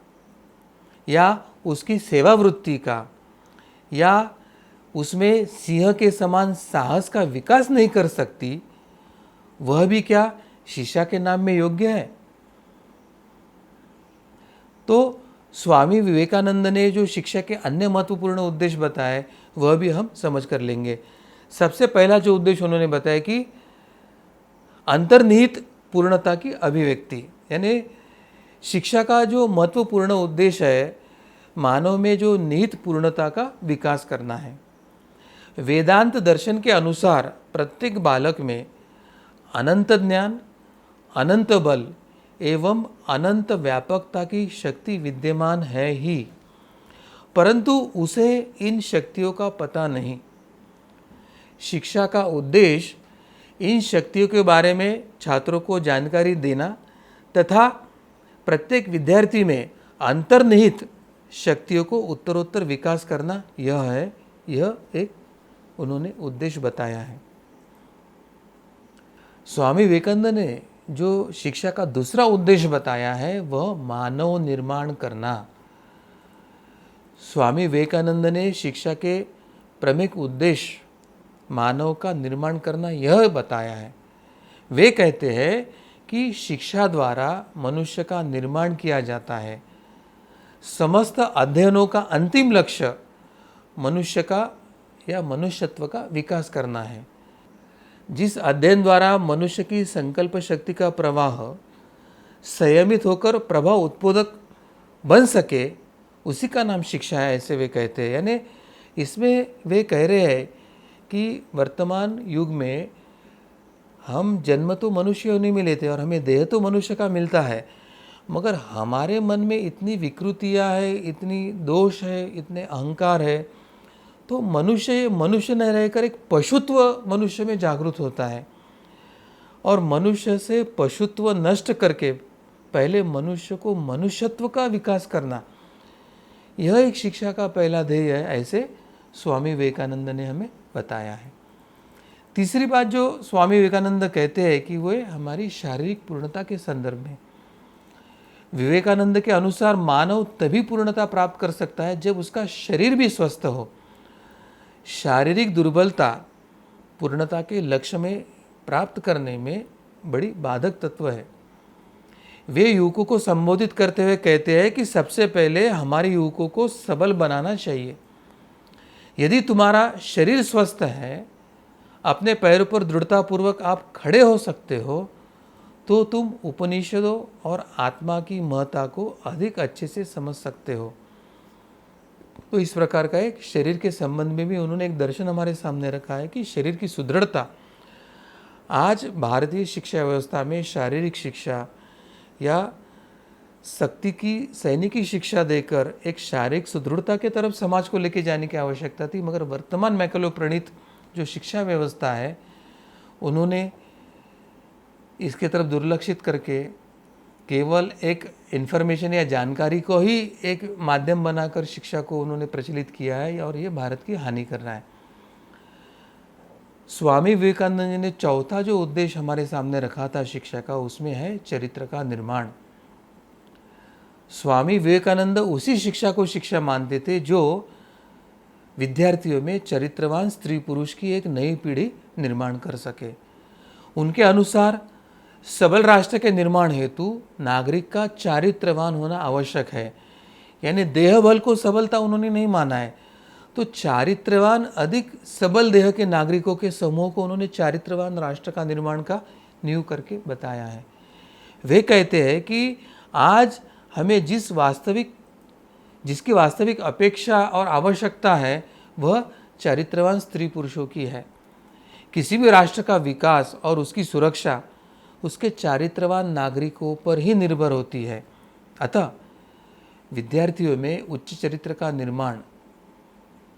Speaker 3: या उसकी सेवा वृत्ति का या उसमें सिंह के समान साहस का विकास नहीं कर सकती, वह भी क्या शिक्षा के नाम में योग्य है। तो स्वामी विवेकानंद ने जो शिक्षा के अन्य महत्वपूर्ण उद्देश्य बताए, वह भी हम समझ कर लेंगे। सबसे पहला जो उद्देश्य उन्होंने बताया कि अंतर्निहित पूर्णता की अभिव्यक्ति, यानी शिक्षा का जो महत्वपूर्ण उद्देश्य है, मानव में जो निहित पूर्णता का विकास करना है। वेदांत दर्शन के अनुसार प्रत्येक बालक में अनंत ज्ञान, अनंत बल एवं अनंत व्यापकता की शक्ति विद्यमान है ही, परंतु उसे इन शक्तियों का पता नहीं। शिक्षा का उद्देश्य इन शक्तियों के बारे में छात्रों को जानकारी देना तथा प्रत्येक विद्यार्थी में अंतर्निहित शक्तियों को उत्तरोत्तर विकास करना, यह एक उन्होंने उद्देश्य बताया है। स्वामी विवेकानंद ने जो शिक्षा का दूसरा उद्देश्य बताया है, वह मानव निर्माण करना। स्वामी विवेकानंद ने शिक्षा के प्रमुख उद्देश्य मानव का निर्माण करना यह बताया है। वे कहते हैं कि शिक्षा द्वारा मनुष्य का निर्माण किया जाता है। समस्त अध्ययनों का अंतिम लक्ष्य मनुष्य का या मनुष्यत्व का विकास करना है। जिस अध्ययन द्वारा मनुष्य की संकल्प शक्ति का प्रवाह संयमित होकर प्रभाव उत्पादक बन सके, उसी का नाम शिक्षा है, ऐसे वे कहते हैं। यानी इसमें वे कह रहे हैं कि वर्तमान युग में हम जन्म तो मनुष्य योनि में लेते हैं और हमें देह तो मनुष्य का मिलता है, मगर हमारे मन में इतनी विकृतियाँ है, इतनी दोष है, इतने अहंकार है, तो मनुष्य न रहकर एक पशुत्व मनुष्य में जागृत होता है। और मनुष्य से पशुत्व नष्ट करके पहले मनुष्य को मनुष्यत्व का विकास करना, यह एक शिक्षा का पहला ध्येय है, ऐसे स्वामी विवेकानंद ने हमें बताया है। तीसरी बात जो स्वामी विवेकानंद कहते हैं कि वो हमारी शारीरिक पूर्णता के संदर्भ में। विवेकानंद के अनुसार मानव तभी पूर्णता प्राप्त कर सकता है जब उसका शरीर भी स्वस्थ हो। शारीरिक दुर्बलता पूर्णता के लक्ष्य में प्राप्त करने में बड़ी बाधक तत्व है। वे युवकों को संबोधित करते हुए कहते हैं कि सबसे पहले हमारे युवकों को सबल बनाना चाहिए। यदि तुम्हारा शरीर स्वस्थ है, अपने पैरों पर दृढ़तापूर्वक आप खड़े हो सकते हो, तो तुम उपनिषदों और आत्मा की महत्ता को अधिक अच्छे से समझ सकते हो। तो इस प्रकार का एक शरीर के संबंध में भी उन्होंने एक दर्शन हमारे सामने रखा है कि शरीर की सुदृढ़ता, आज भारतीय शिक्षा व्यवस्था में शारीरिक शिक्षा या शक्ति की सैनिकी शिक्षा देकर एक शारीरिक सुदृढ़ता के तरफ समाज को लेके जाने की आवश्यकता थी, मगर वर्तमान मैकलो प्रणीत जो शिक्षा व्यवस्था है, उन्होंने इसके तरफ दुर्लक्षित करके केवल एक इन्फॉर्मेशन या जानकारी को ही एक माध्यम बनाकर शिक्षा को उन्होंने प्रचलित किया है, और ये भारत की हानि कर रहा है। स्वामी विवेकानंद जी ने चौथा जो उद्देश्य हमारे सामने रखा था शिक्षा का, उसमें है चरित्र का निर्माण। स्वामी विवेकानंद उसी शिक्षा को शिक्षा मानते थे जो विद्यार्थियों में चरित्रवान स्त्री पुरुष की एक नई पीढ़ी निर्माण कर सके। उनके अनुसार सबल राष्ट्र के निर्माण हेतु नागरिक का चारित्रवान होना आवश्यक है। यानी देह बल को सबलता उन्होंने नहीं माना है, तो चारित्रवान अधिक सबल देह के नागरिकों के समूह को उन्होंने चारित्रवान राष्ट्र का निर्माण का नींव करके बताया है। वे कहते हैं कि आज हमें जिसकी वास्तविक अपेक्षा और आवश्यकता है, वह चारित्रवान स्त्री पुरुषों की है। किसी भी राष्ट्र का विकास और उसकी सुरक्षा उसके चारित्रवान नागरिकों पर ही निर्भर होती है। अतः विद्यार्थियों में उच्च चरित्र का निर्माण,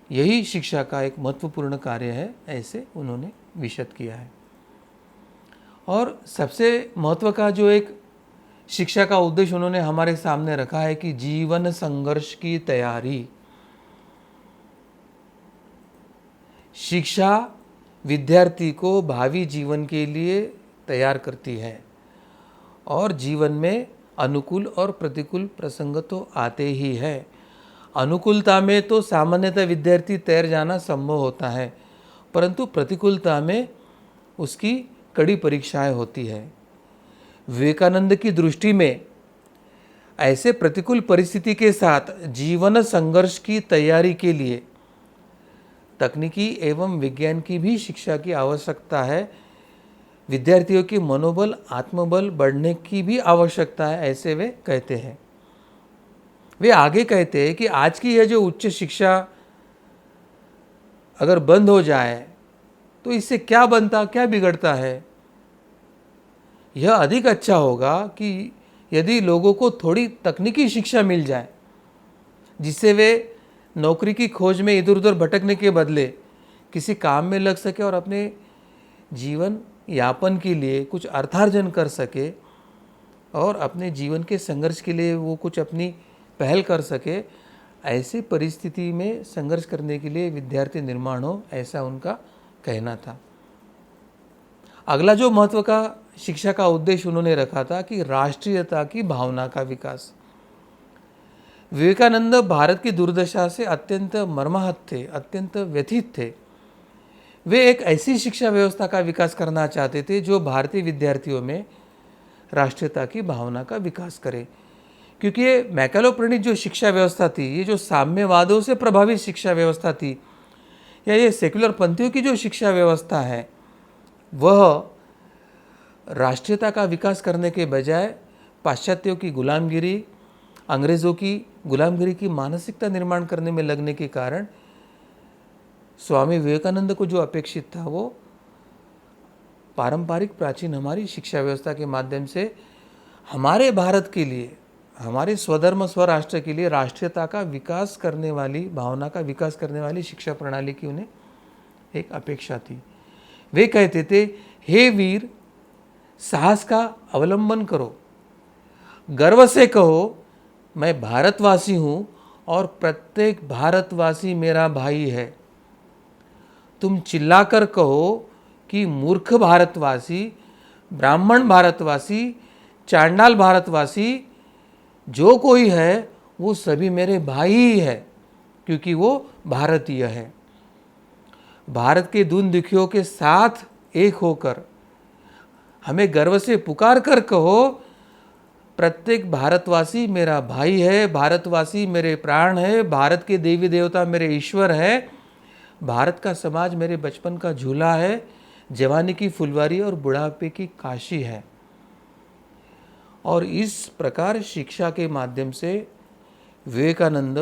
Speaker 3: यही शिक्षा का एक महत्वपूर्ण कार्य है, ऐसे उन्होंने विशद किया है। और सबसे महत्व का जो एक शिक्षा का उद्देश्य उन्होंने हमारे सामने रखा है कि जीवन संघर्ष की तैयारी। शिक्षा विद्यार्थी को भावी जीवन के लिए तैयार करती है, और जीवन में अनुकूल और प्रतिकूल प्रसंग तो आते ही है। अनुकूलता में तो सामान्यतः विद्यार्थी तैर जाना संभव होता है, परंतु प्रतिकूलता में उसकी कड़ी परीक्षाएं होती है। विवेकानंद की दृष्टि में ऐसे प्रतिकूल परिस्थिति के साथ जीवन संघर्ष की तैयारी के लिए तकनीकी एवं विज्ञान की भी शिक्षा की आवश्यकता है। विद्यार्थियों की मनोबल, आत्मबल बढ़ने की भी आवश्यकता है, ऐसे वे कहते हैं। वे आगे कहते हैं कि आज की यह जो उच्च शिक्षा अगर बंद हो जाए तो इससे क्या बनता, क्या बिगड़ता है। यह अधिक अच्छा होगा कि यदि लोगों को थोड़ी तकनीकी शिक्षा मिल जाए, जिससे वे नौकरी की खोज में इधर उधर भटकने के बदले किसी काम में लग सके और अपने जीवन यापन के लिए कुछ अर्थार्जन कर सके, और अपने जीवन के संघर्ष के लिए वो कुछ अपनी पहल कर सके। ऐसी परिस्थिति में संघर्ष करने के लिए विद्यार्थी निर्माण हो, ऐसा उनका कहना था। अगला जो महत्व का शिक्षा का उद्देश्य उन्होंने रखा था कि राष्ट्रीयता की भावना का विकास। विवेकानंद भारत की दुर्दशा से अत्यंत मर्माहत थे, अत्यंत व्यथित थे। वे एक ऐसी शिक्षा व्यवस्था का विकास करना चाहते थे जो भारतीय विद्यार्थियों में राष्ट्रीयता की भावना का विकास करे, क्योंकि ये मैकेलो प्रणीत जो शिक्षा व्यवस्था थी, ये जो साम्यवादों से प्रभावित शिक्षा व्यवस्था थी, या ये सेक्युलर पंथियों की जो शिक्षा व्यवस्था है वह राष्ट्रीयता का विकास करने के बजाय पाश्चात्यों की गुलामगिरी, अंग्रेज़ों की गुलामगिरी की मानसिकता निर्माण करने में लगने के कारण स्वामी विवेकानंद को जो अपेक्षित था वो पारंपरिक प्राचीन हमारी शिक्षा व्यवस्था के माध्यम से हमारे भारत के लिए, हमारे स्वधर्म स्वराष्ट्र के लिए राष्ट्रीयता का विकास करने वाली, भावना का विकास करने वाली शिक्षा प्रणाली की उन्हें एक अपेक्षा थी। वे कहते थे, हे वीर, साहस का अवलंबन करो, गर्व से कहो मैं भारतवासी हूँ और प्रत्येक भारतवासी मेरा भाई है। तुम चिल्लाकर कहो कि मूर्ख भारतवासी, ब्राह्मण भारतवासी, चांडाल भारतवासी जो कोई है वो सभी मेरे भाई ही है, क्योंकि वो भारतीय है। भारत के दीन दुखियों के साथ एक होकर हमें गर्व से पुकार कर कहो, प्रत्येक भारतवासी मेरा भाई है, भारतवासी मेरे प्राण है, भारत के देवी देवता मेरे ईश्वर है, भारत का समाज मेरे बचपन का झूला है, जवानी की फुलवारी और बुढ़ापे की काशी है। और इस प्रकार शिक्षा के माध्यम से विवेकानंद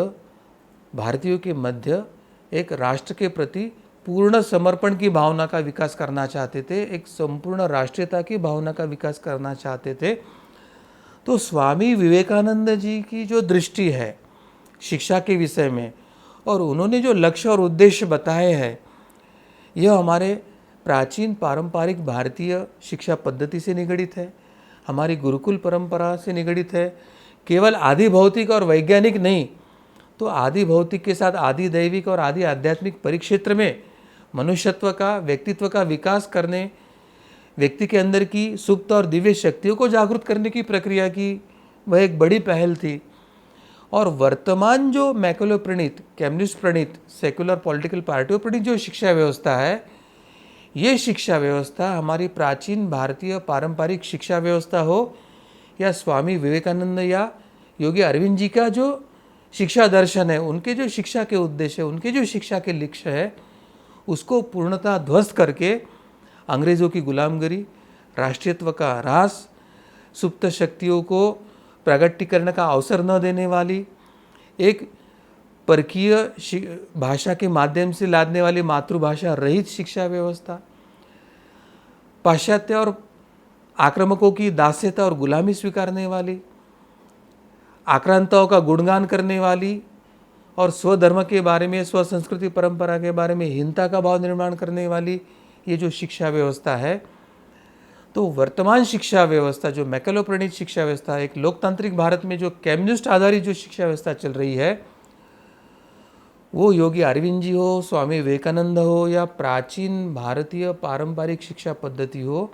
Speaker 3: भारतीयों के मध्य एक राष्ट्र के प्रति पूर्ण समर्पण की भावना का विकास करना चाहते थे, एक संपूर्ण राष्ट्रीयता की भावना का विकास करना चाहते थे। तो स्वामी विवेकानंद जी की जो दृष्टि है शिक्षा के विषय में और उन्होंने जो लक्ष्य और उद्देश्य बताए हैं, यह हमारे प्राचीन पारंपरिक भारतीय शिक्षा पद्धति से निगड़ित है, हमारी गुरुकुल परंपरा से निगड़ित है। केवल आदि भौतिक और वैज्ञानिक नहीं, तो आदि भौतिक के साथ आदि दैविक और आदि आध्यात्मिक परिक्षेत्र में मनुष्यत्व का, व्यक्तित्व का विकास करने, व्यक्ति के अंदर की सुप्त और दिव्य शक्तियों को जागृत करने की प्रक्रिया की वह एक बड़ी पहल थी। और वर्तमान जो मैकेलो प्रणीत, कैम्ब्रिज प्रणीत, सेक्युलर पॉलिटिकल पार्टियों प्रणीत जो शिक्षा व्यवस्था है, ये शिक्षा व्यवस्था हमारी प्राचीन भारतीय पारंपरिक शिक्षा व्यवस्था हो या स्वामी विवेकानंद या योगी अरविंद जी का जो शिक्षा दर्शन है, उनके जो शिक्षा के उद्देश्य है, उनके जो शिक्षा के लक्ष्य है, उसको पूर्णतः ध्वस्त करके अंग्रेज़ों की गुलामगिरी, राष्ट्रीयत्व का ह्रास, सुप्त शक्तियों को प्रगटीकरण का अवसर न देने वाली, एक परकीय भाषा के माध्यम से लादने वाली मातृभाषा रहित शिक्षा व्यवस्था, पाश्चात्य और आक्रामकों की दास्यता और गुलामी स्वीकारने वाली, आक्रांताओं का गुणगान करने वाली और स्वधर्म के बारे में, स्व संस्कृति परंपरा के बारे में हीनता का भाव निर्माण करने वाली ये जो शिक्षा व्यवस्था है, तो वर्तमान शिक्षा व्यवस्था जो मैकेलो प्रणीत शिक्षा व्यवस्था, एक लोकतांत्रिक भारत में जो कम्युनिस्ट आधारित जो शिक्षा व्यवस्था चल रही है, वो योगी अरविंद जी हो, स्वामी विवेकानंद हो या प्राचीन भारतीय पारंपरिक शिक्षा पद्धति हो,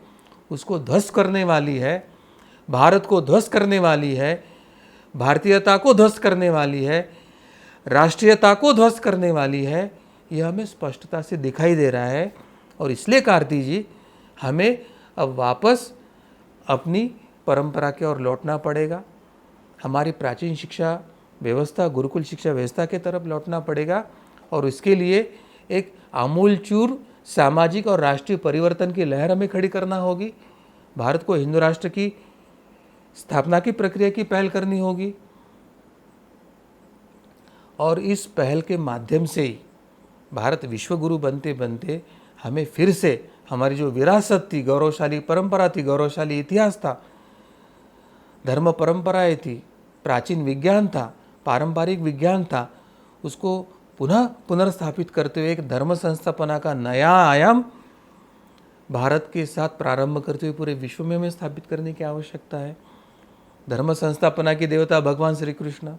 Speaker 3: उसको ध्वस्त करने वाली है, भारत को ध्वस्त करने वाली है, भारतीयता को ध्वस्त करने वाली है, राष्ट्रीयता को ध्वस्त करने वाली है। यह हमें स्पष्टता से दिखाई दे रहा है। और इसलिए कार्ति जी, हमें अब वापस अपनी परंपरा की ओर लौटना पड़ेगा, हमारी प्राचीन शिक्षा व्यवस्था, गुरुकुल शिक्षा व्यवस्था के तरफ लौटना पड़ेगा और इसके लिए एक आमूलचूर सामाजिक और राष्ट्रीय परिवर्तन की लहर हमें खड़ी करना होगी। भारत को हिंदू राष्ट्र की स्थापना की प्रक्रिया की पहल करनी होगी और इस पहल के माध्यम से ही भारत विश्वगुरु बनते बनते हमें फिर से हमारी जो विरासत थी, गौरवशाली परंपरा थी, गौरवशाली इतिहास था, धर्म परंपराएं थी, प्राचीन विज्ञान था, पारंपरिक विज्ञान था, उसको पुनः पुनर्स्थापित करते हुए एक धर्म संस्थापना का नया आयाम भारत के साथ प्रारंभ करते हुए पूरे विश्व में हमें स्थापित करने की आवश्यकता है। धर्म संस्थापना की देवता भगवान श्री कृष्ण,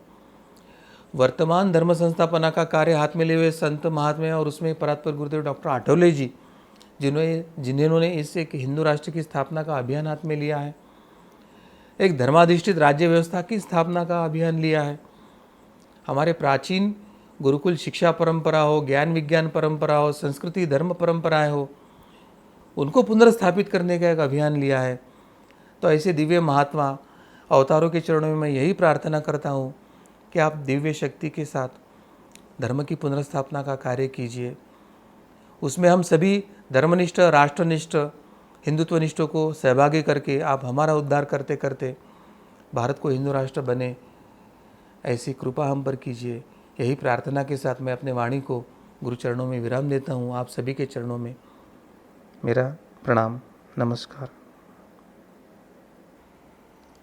Speaker 3: वर्तमान धर्म संस्थापना का कार्य हाथ में लिए हुए संत महात्मा और उसमें परात्पर गुरुदेव डॉक्टर आठवले जी, जिन्होंने इस एक हिंदू राष्ट्र की स्थापना का अभियान हाथ में लिया है, एक धर्माधिष्ठित राज्य व्यवस्था की स्थापना का अभियान लिया है, हमारे प्राचीन गुरुकुल शिक्षा परंपरा हो, ज्ञान विज्ञान परंपरा हो, संस्कृति धर्म परंपराएं हो, उनको पुनर्स्थापित करने का एक अभियान लिया है। तो ऐसे दिव्य महात्मा अवतारों के चरणों में मैं यही प्रार्थना करता हूँ कि आप दिव्य शक्ति के साथ धर्म की पुनर्स्थापना का कार्य कीजिए, उसमें हम सभी धर्मनिष्ठ, राष्ट्रनिष्ठ, हिंदुत्वनिष्ठों को सहभागी करके आप हमारा उद्धार करते करते भारत को हिंदू राष्ट्र बने, ऐसी कृपा हम पर कीजिए। यही प्रार्थना के साथ मैं अपने वाणी को गुरु चरणों में विराम देता हूँ। आप सभी के चरणों में मेरा प्रणाम, नमस्कार।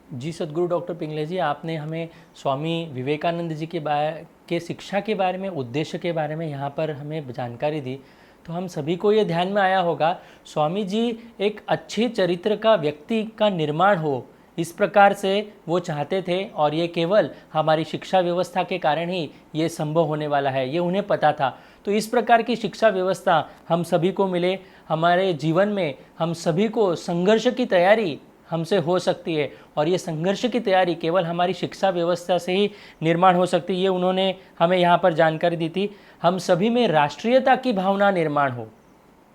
Speaker 2: जी सद्गुरु डॉक्टर पिंगले जी, आपने हमें स्वामी विवेकानंद जी के शिक्षा के बारे में, उद्देश्य के बारे में यहाँ पर हमें जानकारी दी। तो हम सभी को ये ध्यान में आया होगा, स्वामी जी एक अच्छे चरित्र का व्यक्ति का निर्माण हो, इस प्रकार से वो चाहते थे, और ये केवल हमारी शिक्षा व्यवस्था के कारण ही ये संभव होने वाला है, ये उन्हें पता था। तो इस प्रकार की शिक्षा व्यवस्था हम सभी को मिले, हमारे जीवन में हम सभी को संघर्ष की तैयारी हमसे हो सकती है, और ये संघर्ष की तैयारी केवल हमारी शिक्षा व्यवस्था से ही निर्माण हो सकती है। ये उन्होंने हमें यहाँ पर जानकारी दी थी। हम सभी में राष्ट्रीयता की भावना निर्माण हो,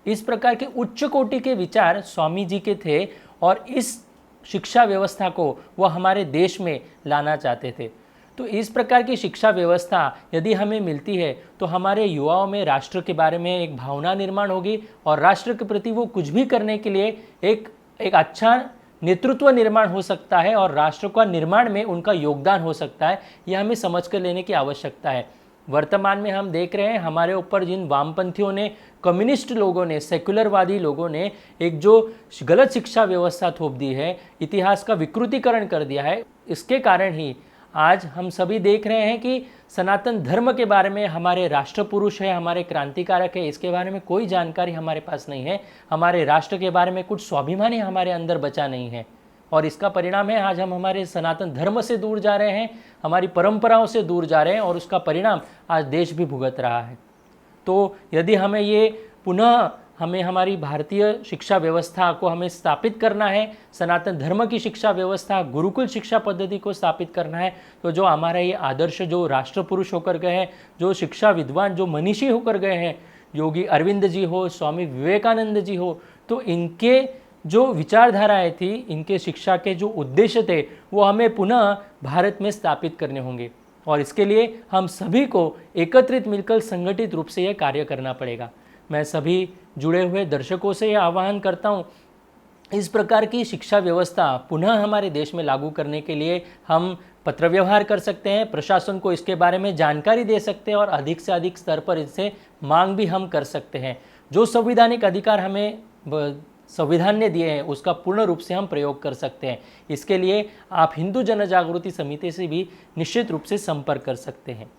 Speaker 2: इस प्रकार के उच्च कोटि के विचार स्वामी जी के थे, और इस शिक्षा व्यवस्था को वह हमारे देश में लाना चाहते थे। तो इस प्रकार की शिक्षा व्यवस्था यदि हमें मिलती है तो हमारे युवाओं में राष्ट्र के बारे में एक भावना निर्माण होगी, और राष्ट्र के प्रति वो कुछ भी करने के लिए एक अच्छा नेतृत्व निर्माण हो सकता है, और राष्ट्र का निर्माण में उनका योगदान हो सकता है। यह हमें समझ कर लेने की आवश्यकता है। वर्तमान में हम देख रहे हैं हमारे ऊपर जिन वामपंथियों ने, कम्युनिस्ट लोगों ने, सेक्युलरवादी लोगों ने एक जो गलत शिक्षा व्यवस्था थोप दी है, इतिहास का विकृतीकरण कर दिया है, इसके कारण ही आज हम सभी देख रहे हैं कि सनातन धर्म के बारे में हमारे राष्ट्र पुरुष है, हमारे क्रांतिकारक है, इसके बारे में कोई जानकारी हमारे पास नहीं है। हमारे राष्ट्र के बारे में कुछ स्वाभिमान ही हमारे अंदर बचा नहीं है, और इसका परिणाम है आज हम हमारे सनातन धर्म से दूर जा रहे हैं, हमारी परंपराओं से दूर जा रहे हैं, और उसका परिणाम आज देश भी भुगत रहा है। तो यदि हमें ये पुनः हमारी भारतीय शिक्षा व्यवस्था को हमें स्थापित करना है, सनातन धर्म की शिक्षा व्यवस्था, गुरुकुल शिक्षा पद्धति को स्थापित करना है, तो जो हमारा ये आदर्श जो राष्ट्र पुरुष होकर गए हैं, जो शिक्षा विद्वान, जो मनीषी होकर गए हैं, योगी अरविंद जी हो, स्वामी विवेकानंद जी हो, तो इनके जो विचारधाराएं थी, इनके शिक्षा के जो उद्देश्य थे, वो हमें पुनः भारत में स्थापित करने होंगे, और इसके लिए हम सभी को एकत्रित मिलकर संगठित रूप से यह कार्य करना पड़ेगा। मैं सभी जुड़े हुए दर्शकों से यह आह्वान करता हूँ, इस प्रकार की शिक्षा व्यवस्था पुनः हमारे देश में लागू करने के लिए हम पत्र व्यवहार कर सकते हैं, प्रशासन को इसके बारे में जानकारी दे सकते हैं, और अधिक से अधिक स्तर पर इससे मांग भी हम कर सकते हैं। जो संवैधानिक अधिकार हमें संविधान ने दिए हैं, उसका पूर्ण रूप से हम प्रयोग कर सकते हैं। इसके लिए आप हिंदू जन जागृति समिति से भी निश्चित रूप से संपर्क कर सकते हैं।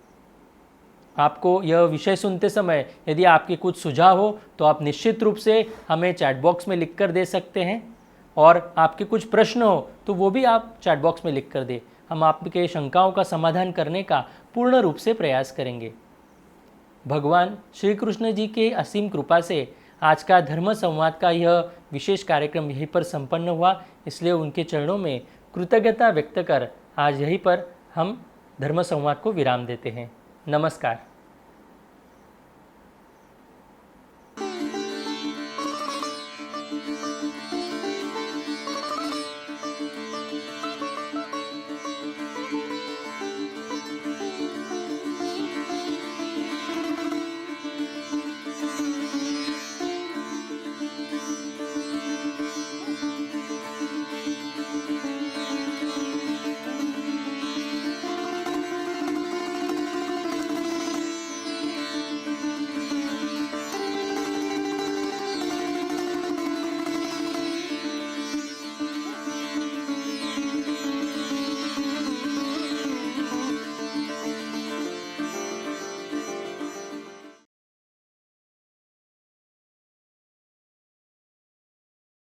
Speaker 2: आपको यह विषय सुनते समय यदि आपके कुछ सुझाव हो तो आप निश्चित रूप से हमें चैट बॉक्स में लिख कर दे सकते हैं, और आपके कुछ प्रश्न हो तो वो भी आप चैट बॉक्स में लिख कर दें। हम आपके शंकाओं का समाधान करने का पूर्ण रूप से प्रयास करेंगे। भगवान श्री कृष्ण जी के असीम कृपा से आज का धर्म संवाद का यह विशेष कार्यक्रम यहीं पर संपन्न हुआ, इसलिए उनके चरणों में कृतज्ञता व्यक्त कर आज यहीं पर हम धर्म संवाद को विराम देते हैं। नमस्कार।